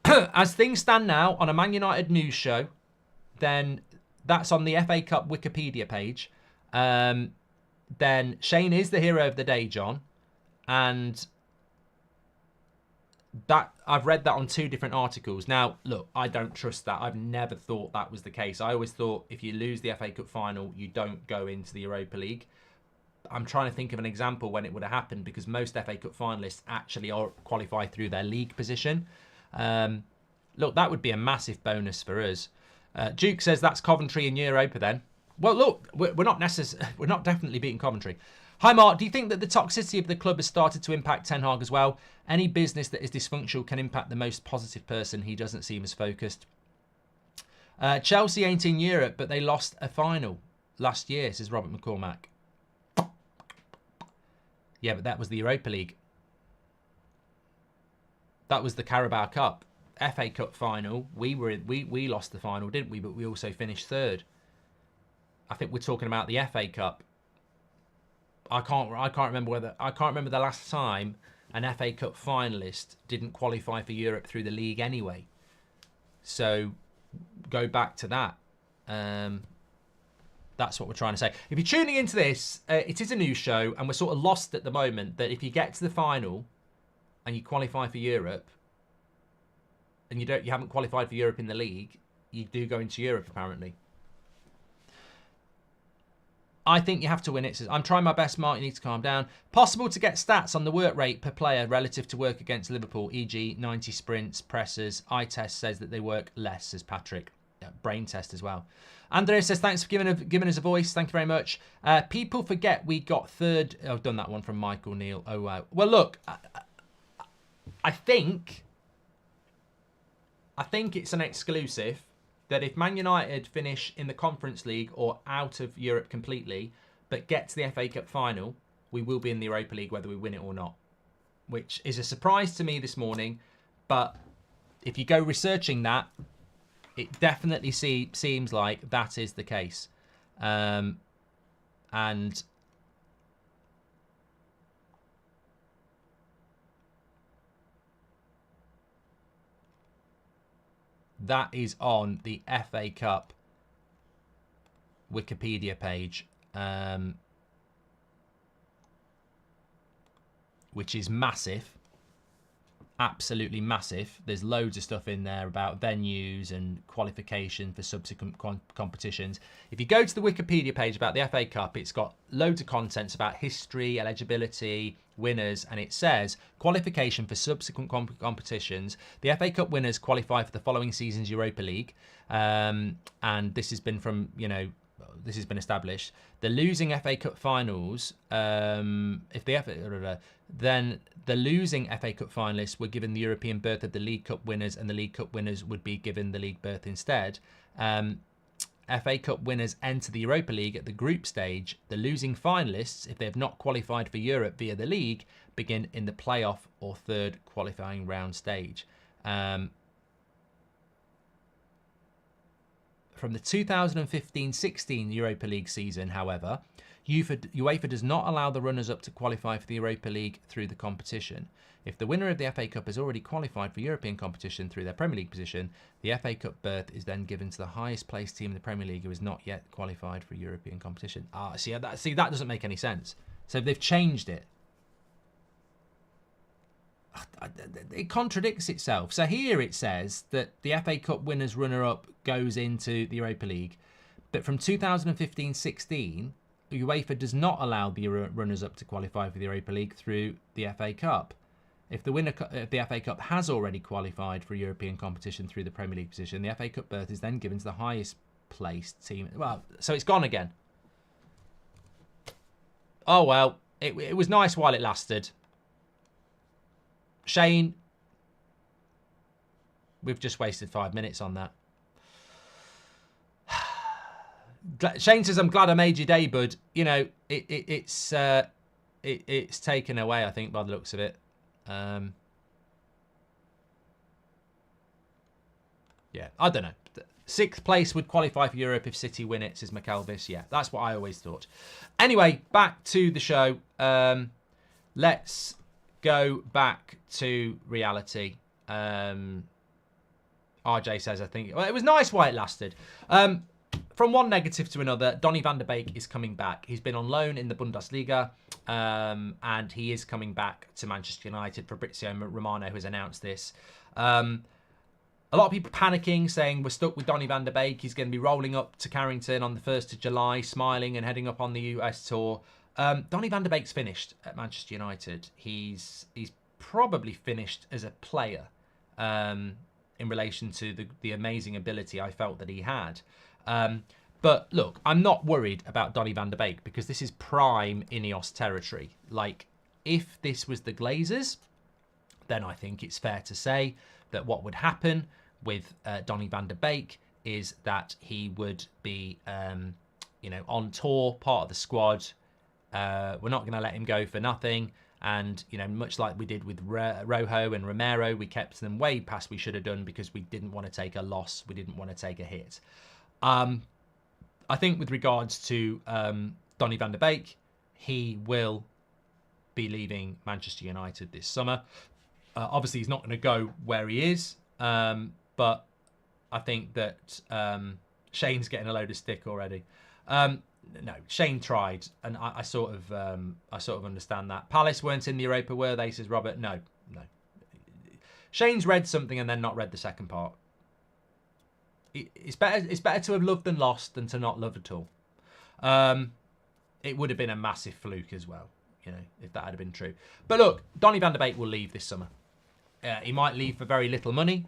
as things stand now on a Man United news show, then that's on the FA Cup Wikipedia page. Then Shane is the hero of the day, John. And that I've read that on 2 different articles. Now, look, I don't trust that. I've never thought that was the case. I always thought if you lose the FA Cup final, you don't go into the Europa League. I'm trying to think of an example when it would have happened, because most FA Cup finalists actually qualify through their league position. Look, that would be a massive bonus for us. Duke says that's Coventry in Europa then. Well, look, we're not definitely beating Coventry. Hi, Mark. Do you think that the toxicity of the club has started to impact Ten Hag as well? Any business that is dysfunctional can impact the most positive person. He doesn't seem as focused. Chelsea ain't in Europe, but they lost a final last year, says Robert McCormack. Yeah, but that was the Europa League. That was the Carabao Cup. FA Cup final. We lost the final, didn't we? But we also finished 3rd. I think we're talking about the FA Cup. I can't remember the last time an FA Cup finalist didn't qualify for Europe through the league anyway. So go back to that. That's what we're trying to say. If you're tuning into this, it is a news show, and we're sort of lost at the moment that if you get to the final and you qualify for Europe, and you haven't qualified for Europe in the league, you do go into Europe apparently. I think you have to win it. Says, I'm trying my best, Mark. You need to calm down. Possible to get stats on the work rate per player relative to work against Liverpool, e.g. 90 sprints, presses. Eye test says that they work less, says Patrick. Brain test as well. Andrea says, thanks for giving us a voice. Thank you very much. People forget we got 3rd. I've done that one from Michael Neal. Oh, wow. Well, look, I think it's an exclusive that if Man United finish in the Conference League or out of Europe completely, but get to the FA Cup final, we will be in the Europa League whether we win it or not, which is a surprise to me this morning. But if you go researching that, it definitely seems like that is the case. And that is on the FA Cup Wikipedia page, which is massive. Absolutely massive. There's loads of stuff in there about venues and qualification for subsequent competitions. If you go to the Wikipedia page about the FA Cup, it's got loads of contents about history, eligibility, winners, and it says qualification for subsequent competitions. The FA Cup winners qualify for the following season's Europa League, and this has been this has been established. The losing FA Cup finals, then the losing FA Cup finalists were given the European berth of the League Cup winners, and the League Cup winners would be given the league berth instead. FA Cup winners enter the Europa League at the group stage. The losing finalists, if they have not qualified for Europe via the league, begin in the playoff or 3rd qualifying round stage. From the 2015-16 Europa League season, however, UEFA does not allow the runners-up to qualify for the Europa League through the competition. If the winner of the FA Cup has already qualified for European competition through their Premier League position, the FA Cup berth is then given to the highest placed team in the Premier League who has not yet qualified for European competition. See, that doesn't make any sense. So they've changed it. It contradicts itself. So here it says that the FA Cup winners runner-up goes into the Europa League. But from 2015-16, UEFA does not allow the runners-up to qualify for the Europa League through the FA Cup. If the winner of the FA Cup has already qualified for European competition through the Premier League position, the FA Cup berth is then given to the highest placed team. Well, so it's gone again. Oh, well, it was nice while it lasted. Shane, we've just wasted 5 minutes on that. Shane says, I'm glad I made your day, bud. You know, it's taken away, I think, by the looks of it. Yeah, I don't know. 6th place would qualify for Europe if City win it, says McElvis. Yeah, that's what I always thought. Anyway, back to the show. Let's go back to reality. RJ says, I think, well, it was nice while it lasted. From one negative to another, Donny van der Beek is coming back. He's been on loan in the Bundesliga, and he is coming back to Manchester United. Fabrizio Romano has announced this. A lot of people panicking, saying we're stuck with Donny van der Beek. He's going to be rolling up to Carrington on the 1st of July, smiling and heading up on the US tour. Donny van der Beek's finished at Manchester United. He's probably finished as a player in relation to the amazing ability I felt that he had. But look, I'm not worried about Donny van der Beek because this is prime INEOS territory. Like, if this was the Glazers, then I think it's fair to say that what would happen with Donny van der Beek is that he would be, on tour, part of the squad. We're not going to let him go for nothing. And, much like we did with Rojo and Romero, we kept them way past we should have done because we didn't want to take a loss. We didn't want to take a hit. I think with regards to Donny van der Beek, he will be leaving Manchester United this summer. Obviously, he's not going to go where he is, but I think that Shane's getting a load of stick already. No, Shane tried, and I sort of understand that. Palace weren't in the Europa, were they? Says Robert. No. Shane's read something and then not read the second part. It's better to have loved than lost than to not love at all. It would have been a massive fluke as well, if that had been true. But look, Donny van der Beek will leave this summer. He might leave for very little money.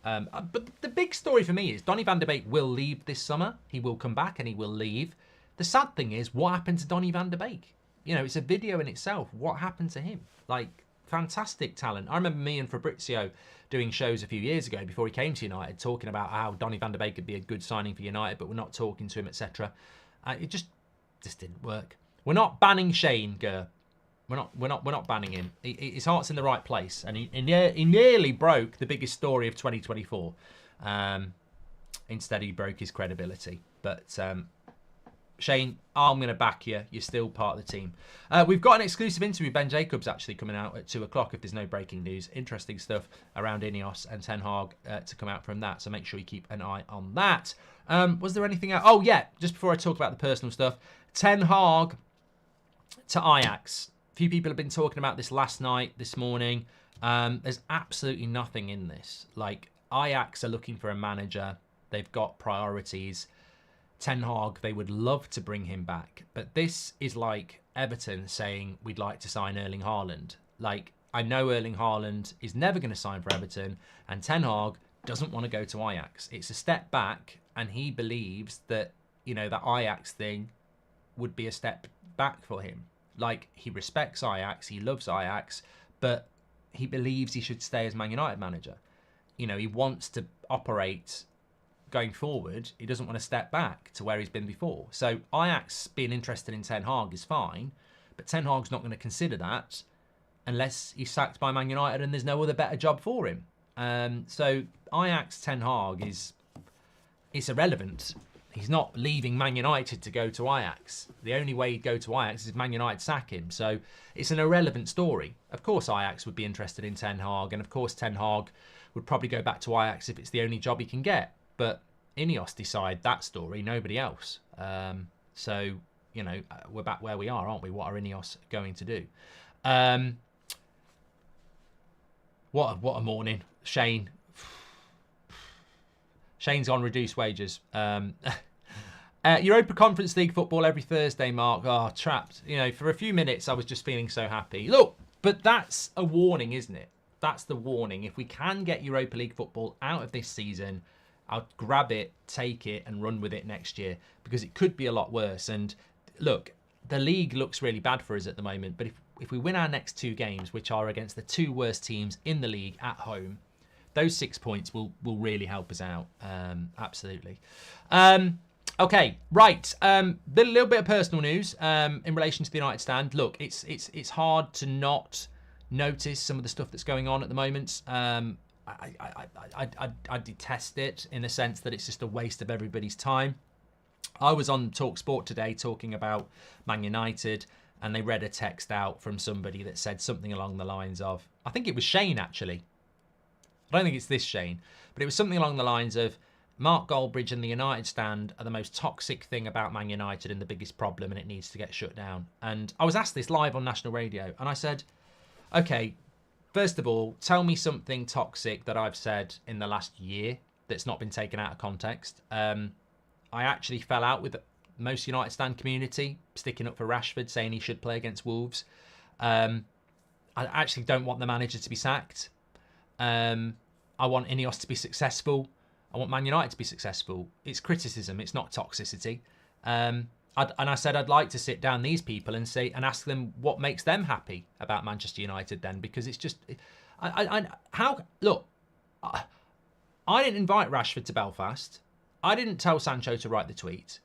But the big story for me is Donny van der Beek will leave this summer. He will come back and he will leave. The sad thing is, what happened to Donny van der Beek? It's a video in itself. What happened to him? Like, fantastic talent. I remember me and Fabrizio doing shows a few years ago before he came to United, talking about how Donny van der Beek could be a good signing for United, but we're not talking to him, etc. It just didn't work. We're not banning Shane, Ger. We're not banning him. His heart's in the right place, and he nearly broke the biggest story of 2024. Instead, he broke his credibility. But Shane, I'm going to back you. You're still part of the team. We've got an exclusive interview with Ben Jacobs actually coming out at 2 o'clock if there's no breaking news. Interesting stuff around INEOS and Ten Hag to come out from that. So make sure you keep an eye on that. Was there anything else? Oh, yeah. Just before I talk about the personal stuff. Ten Hag to Ajax. A few people have been talking about this last night, this morning. There's absolutely nothing in this. Like, Ajax are looking for a manager. They've got priorities. Ten Hag, they would love to bring him back. But this is like Everton saying we'd like to sign Erling Haaland. Like, I know Erling Haaland is never going to sign for Everton, and Ten Hag doesn't want to go to Ajax. It's a step back, and he believes that, that Ajax thing would be a step back for him. Like, he respects Ajax, he loves Ajax, but he believes he should stay as Man United manager. He wants to operate going forward. He doesn't want to step back to where he's been before. So Ajax being interested in Ten Hag is fine, but Ten Hag's not going to consider that unless he's sacked by Man United and there's no other better job for him. So Ajax Ten Hag it's irrelevant. He's not leaving Man United to go to Ajax. The only way he'd go to Ajax is Man United sack him. So it's an irrelevant story. Of course, Ajax would be interested in Ten Hag. And of course, Ten Hag would probably go back to Ajax if it's the only job he can get. But INEOS decide that story, nobody else. So, you know, we're back where we are, aren't we? What are INEOS going to do? What a morning. Shane's on reduced wages. Europa Conference League football every Thursday, Mark. Oh, trapped. You know, for a few minutes, I was just feeling so happy. Look, but that's a warning, isn't it? That's the warning. If we can get Europa League football out of this season, I'll grab it, take it, and run with it next year, because it could be a lot worse. And look, the league looks really bad for us at the moment, but if we win our next 2 games, which are against the 2 worst teams in the league at home, those 6 points will really help us out. Absolutely. Okay, right. Little bit of personal news in relation to the United stand. Look, it's hard to not notice some of the stuff that's going on at the moment. I detest it in the sense that it's just a waste of everybody's time. I was on Talk Sport today talking about Man United, and they read a text out from somebody that said something along the lines of, I think it was Shane actually. I don't think it's this Shane, but it was something along the lines of, Mark Goldbridge and the United stand are the most toxic thing about Man United and the biggest problem, and it needs to get shut down. And I was asked this live on national radio, and I said, okay, first of all, tell me something toxic that I've said in the last year that's not been taken out of context. I actually fell out with most United stand community, sticking up for Rashford, saying he should play against Wolves. I actually don't want the manager to be sacked. I want INEOS to be successful. I want Man United to be successful. It's criticism. It's not toxicity. And I said I'd like to sit down these people and ask them what makes them happy about Manchester United then, because it's just, look, I didn't invite Rashford to Belfast. I didn't tell Sancho to write the tweet.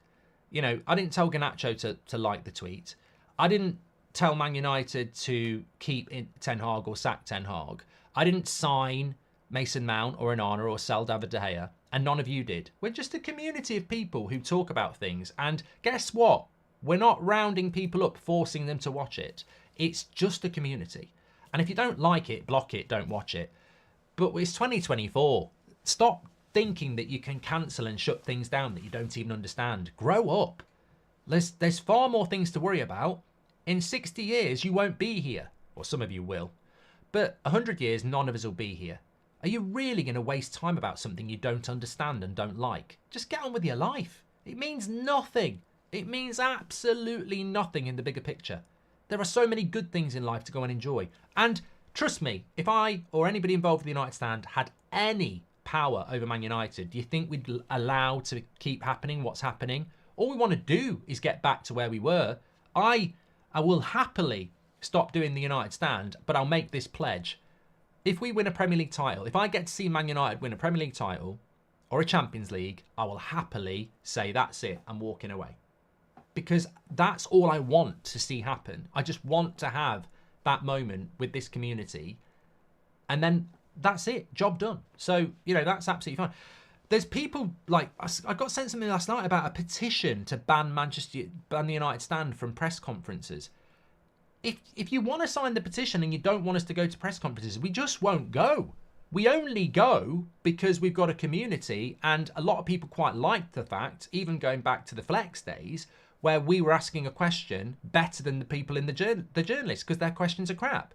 You know, I didn't tell Garnacho to like the tweet. I didn't tell Man United to keep Ten Hag or sack Ten Hag. I didn't sign Mason Mount or Onana or sell David De Gea, and none of you did. We're just a community of people who talk about things, and guess what? We're not rounding people up, forcing them to watch it. It's just a community. And if you don't like it, block it, don't watch it. But it's 2024. Stop thinking that you can cancel and shut things down that you don't even understand. Grow up. There's far more things to worry about. In 60 years, you won't be here. Or some of you will. But 100 years, none of us will be here. Are you really going to waste time about something you don't understand and don't like? Just get on with your life. It means nothing. It means absolutely nothing in the bigger picture. There are so many good things in life to go and enjoy. And trust me, if I or anybody involved with the United stand had any power over Man United, do you think we'd allow to keep happening what's happening? All we want to do is get back to where we were. I will happily stop doing the United stand, but I'll make this pledge. If we win a Premier League title, if I get to see Man United win a Premier League title or a Champions League, I will happily say that's it, I'm walking away. Because that's all I want to see happen. I just want to have that moment with this community, and then that's it, job done. So, you know, that's absolutely fine. There's people like, I got sent something last night about a petition to ban the United stand from press conferences. If you want to sign the petition and you don't want us to go to press conferences, we just won't go. We only go because we've got a community, and a lot of people quite liked the fact, even going back to the Flex days, where we were asking a question better than the people in the journalists because their questions are crap.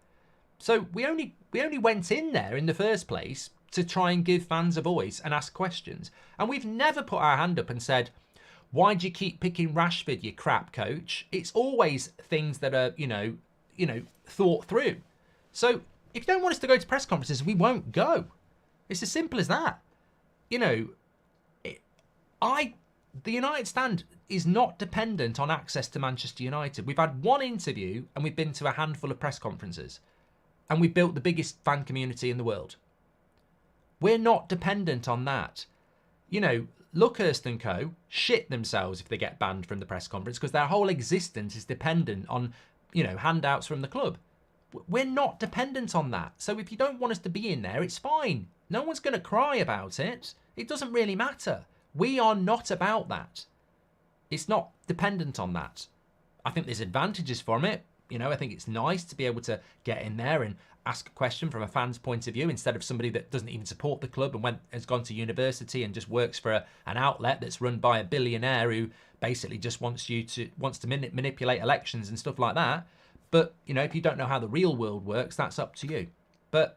So we only went in there in the first place to try and give fans a voice and ask questions. And we've never put our hand up and said, why do you keep picking Rashford, you crap coach? It's always things that are, you know, thought through. So if you don't want us to go to press conferences, we won't go. It's as simple as that. You know, the United stand is not dependent on access to Manchester United. We've had one interview and we've been to a handful of press conferences, and we've built the biggest fan community in the world. We're not dependent on that. You know, Luckhurst and co shit themselves if they get banned from the press conference because their whole existence is dependent on, you know, handouts from the club. We're not dependent on that. So if you don't want us to be in there, it's fine. No one's going to cry about it. It doesn't really matter. We are not about that. It's not dependent on that. I think there's advantages from it. You know, I think it's nice to be able to get in there and ask a question from a fan's point of view instead of somebody that doesn't even support the club and has gone to university and just works for an outlet that's run by a billionaire who basically just wants to manipulate elections and stuff like that. But, you know, if you don't know how the real world works, that's up to you. But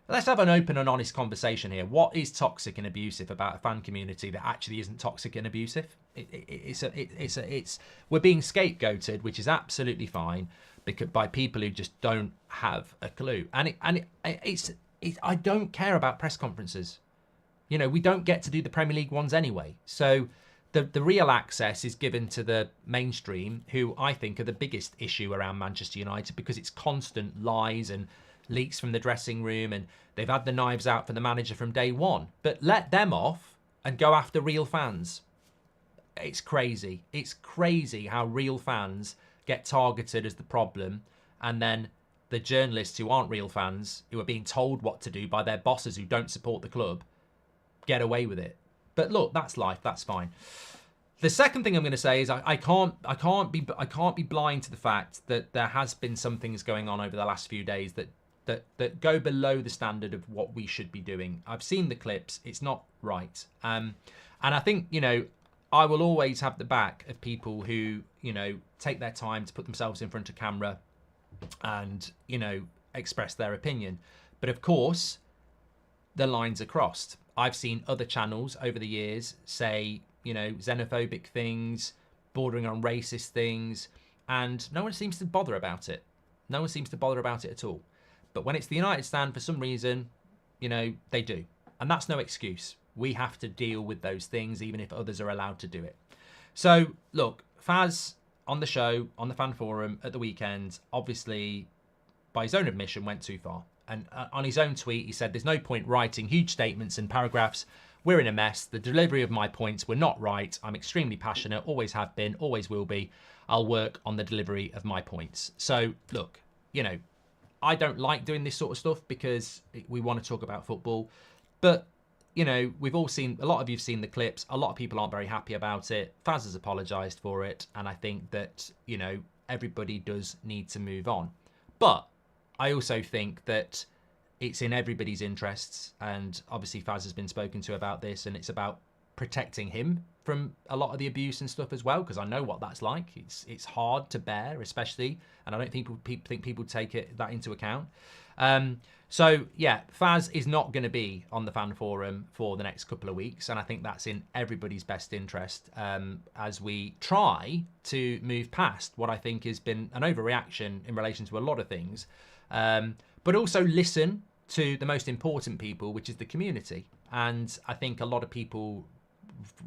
let's have an open and honest conversation here. What is toxic and abusive about a fan community that actually isn't toxic and abusive? We're being scapegoated, which is absolutely fine, because by people who just don't have a clue. I don't care about press conferences. You know, we don't get to do the Premier League ones anyway. So the real access is given to the mainstream, who I think are the biggest issue around Manchester United, because it's constant lies and leaks from the dressing room, and they've had the knives out for the manager from day one. But let them off and go after real fans. It's crazy. It's crazy how real fans get targeted as the problem, and then the journalists who aren't real fans, who are being told what to do by their bosses who don't support the club, get away with it. But look, that's life. That's fine. The second thing I'm going to say is I can't be blind to the fact that there has been some things going on over the last few days that go below the standard of what we should be doing. I've seen the clips. It's not right. And I think, you know, I will always have the back of people who, you know, take their time to put themselves in front of camera and, you know, express their opinion. But of course, the lines are crossed. I've seen other channels over the years say, you know, xenophobic things, bordering on racist things, and no one seems to bother about it. No one seems to bother about it at all. But when it's the United stand, for some reason, you know, they do. And that's no excuse. We have to deal with those things, even if others are allowed to do it. So, look, Faz on the show, on the fan forum at the weekend, obviously, by his own admission, went too far. And on his own tweet, he said, there's no point writing huge statements and paragraphs. We're in a mess. The delivery of my points were not right. I'm extremely passionate, always have been, always will be. I'll work on the delivery of my points. So, look, you know, I don't like doing this sort of stuff because we want to talk about football. But, you know, we've all seen, a lot of you've seen the clips. A lot of people aren't very happy about it. Faz has apologised for it. And I think that, you know, everybody does need to move on. But I also think that it's in everybody's interests. And obviously Faz has been spoken to about this, and it's about protecting him from a lot of the abuse and stuff as well, because I know what that's like. It's hard to bear, especially, and I don't think people take that into account. So yeah, Faz is not going to be on the fan forum for the next couple of weeks, and I think that's in everybody's best interest as we try to move past what I think has been an overreaction in relation to a lot of things, but also listen to the most important people, which is the community. And I think a lot of people,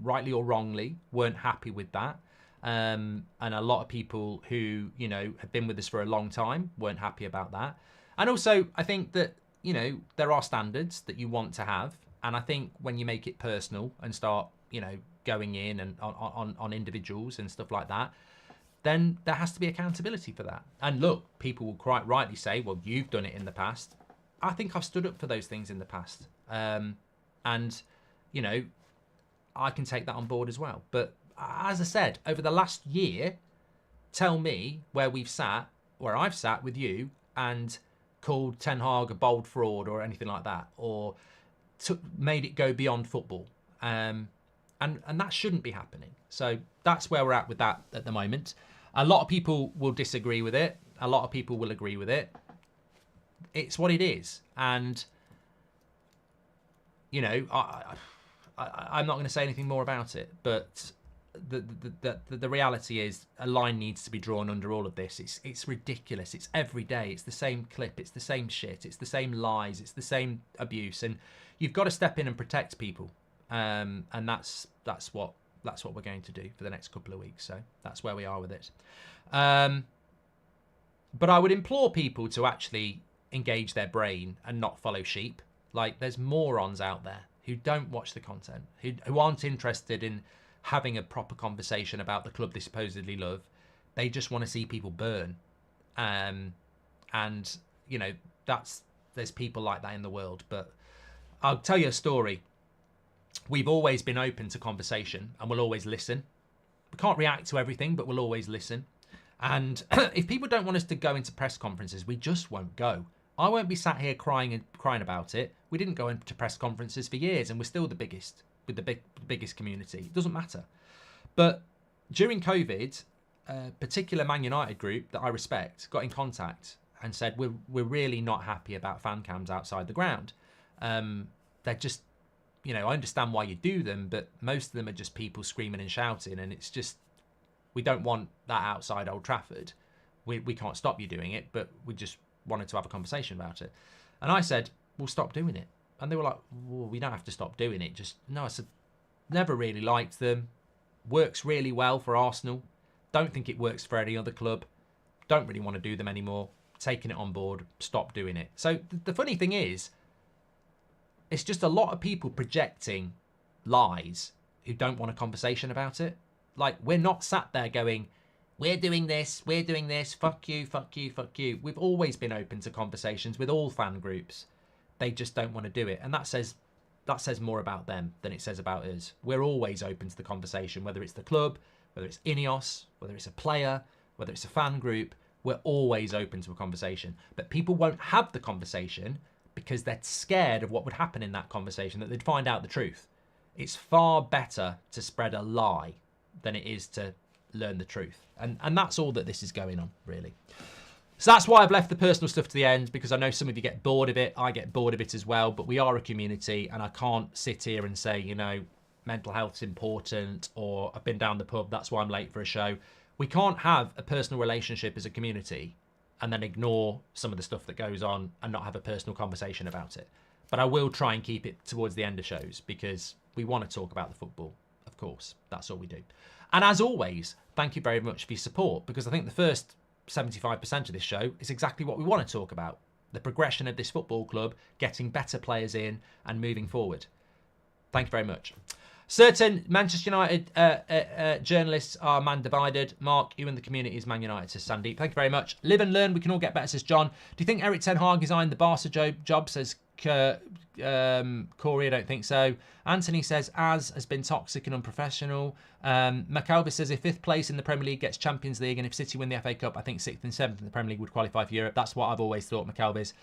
rightly or wrongly, weren't happy with that. And a lot of people who, you know, have been with us for a long time weren't happy about that. And also, I think that, you know, there are standards that you want to have. And I think when you make it personal and start, you know, going in and on individuals and stuff like that, then there has to be accountability for that. And look, people will quite rightly say, well, you've done it in the past. I think I've stood up for those things in the past. And, you know, I can take that on board as well. But as I said, over the last year, tell me where I've sat with you and called Ten Hag a bold fraud or anything like that, or made it go beyond football. And that shouldn't be happening. So that's where we're at with that at the moment. A lot of people will disagree with it. A lot of people will agree with it. It's what it is. And, you know, I'm not going to say anything more about it, but the reality is a line needs to be drawn under all of this. It's ridiculous. It's every day. It's the same clip. It's the same shit. It's the same lies. It's the same abuse. And you've got to step in and protect people. And that's what we're going to do for the next couple of weeks. So that's where we are with it. But I would implore people to actually engage their brain and not follow sheep. Like, there's morons out there who don't watch the content, who aren't interested in having a proper conversation about the club they supposedly love. They just want to see people burn. And, you know, there's people like that in the world. But I'll tell you a story. we've always been open to conversation and we'll always listen. We can't react to everything, but we'll always listen. And if people don't want us to go into press conferences, we just won't go. I won't be sat here crying about it. We didn't go into press conferences for years and we're still the biggest, with the biggest community. It doesn't matter. But during COVID, a particular Man United group that I respect got in contact and said, we're really not happy about fan cams outside the ground. They're just, I understand why you do them, but most of them are just people screaming and shouting. And it's just, we don't want that outside Old Trafford. We can't stop you doing it, but we just wanted to have a conversation about it. And I said, we'll stop doing it. And they were like, well, we don't have to stop doing it. Just, no, I said, never really liked them. Works really well for Arsenal. Don't think it works for any other club. Don't really want to do them anymore. Taking it on board. Stop doing it. So the funny thing is, it's just a lot of people projecting lies who don't want a conversation about it. Like, we're not sat there going, we're doing this, fuck you, fuck you, fuck you. We've always been open to conversations with all fan groups. They just don't want to do it. And that says more about them than it says about us. We're always open to the conversation, whether it's the club, whether it's INEOS, whether it's a player, whether it's a fan group. We're always open to a conversation. But people won't have the conversation because they're scared of what would happen in that conversation, that they'd find out the truth. It's far better to spread a lie than it is to learn the truth. And that's all that this is going on, really. So that's why I've left the personal stuff to the end, because I know some of you get bored of it. I get bored of it as well, but we are a community and I can't sit here and say, mental health's important, or I've been down the pub, that's why I'm late for a show. We can't have a personal relationship as a community and then ignore some of the stuff that goes on and not have a personal conversation about it. But I will try and keep it towards the end of shows because we want to talk about the football, of course. That's all we do. And as always, thank you very much for your support, because I think the first 75% of this show is exactly what we want to talk about. The progression of this football club, getting better players in and moving forward. Thank you very much. Certain Manchester United journalists are man divided. Mark, you and the community is Man United, says Sandeep. Thank you very much. Live and learn, we can all get better, says John. Do you think Eric Ten Hag is eyeing the Barca job, says Corey? I don't think so. Anthony says has been toxic and unprofessional. McAlvis says if 5th place in the Premier League gets Champions League, and if City win the FA Cup, I think 6th and 7th in the Premier League would qualify for Europe. That's what I've always thought, McAlvis.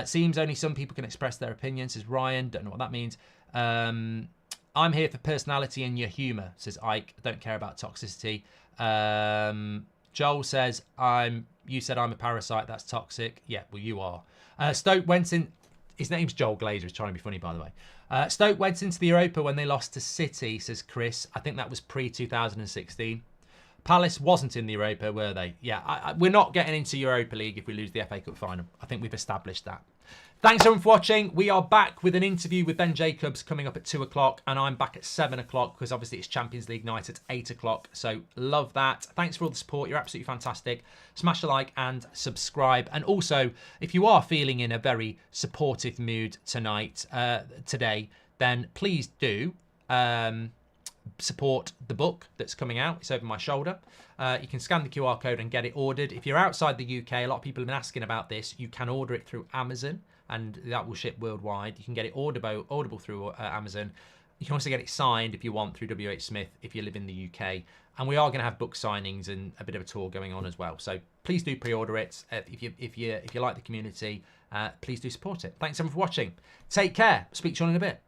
Seems only some people can express their opinions, says Ryan. Don't know what that means. I'm here for personality and your humour, says Ike. I don't care about toxicity. Joel says you said I'm a parasite. That's toxic. Yeah, well, you are. Stoke went in. His name's Joel Glazer. He's trying to be funny, by the way. Stoke went into the Europa when they lost to City, says Chris. I think that was pre-2016. Palace wasn't in the Europa, were they? Yeah, we're not getting into Europa League if we lose the FA Cup final. I think we've established that. Thanks everyone for watching. We are back with an interview with Ben Jacobs coming up at 2 o'clock, and I'm back at 7 o'clock because obviously it's Champions League night at 8 o'clock. So love that. Thanks for all the support. You're absolutely fantastic. Smash a like and subscribe. And also, if you are feeling in a very supportive mood today, then please do support the book that's coming out. It's over my shoulder. You can scan the QR code and get it ordered. If you're outside the UK, a lot of people have been asking about this. You can order it through Amazon, and that will ship worldwide. You can get it audible through Amazon. You can also get it signed if you want through WH Smith if you live in the UK. And we are going to have book signings and a bit of a tour going on as well. So please do pre-order it. If you like the community, please do support it. Thanks everyone for watching. Take care. Speak to you all in a bit.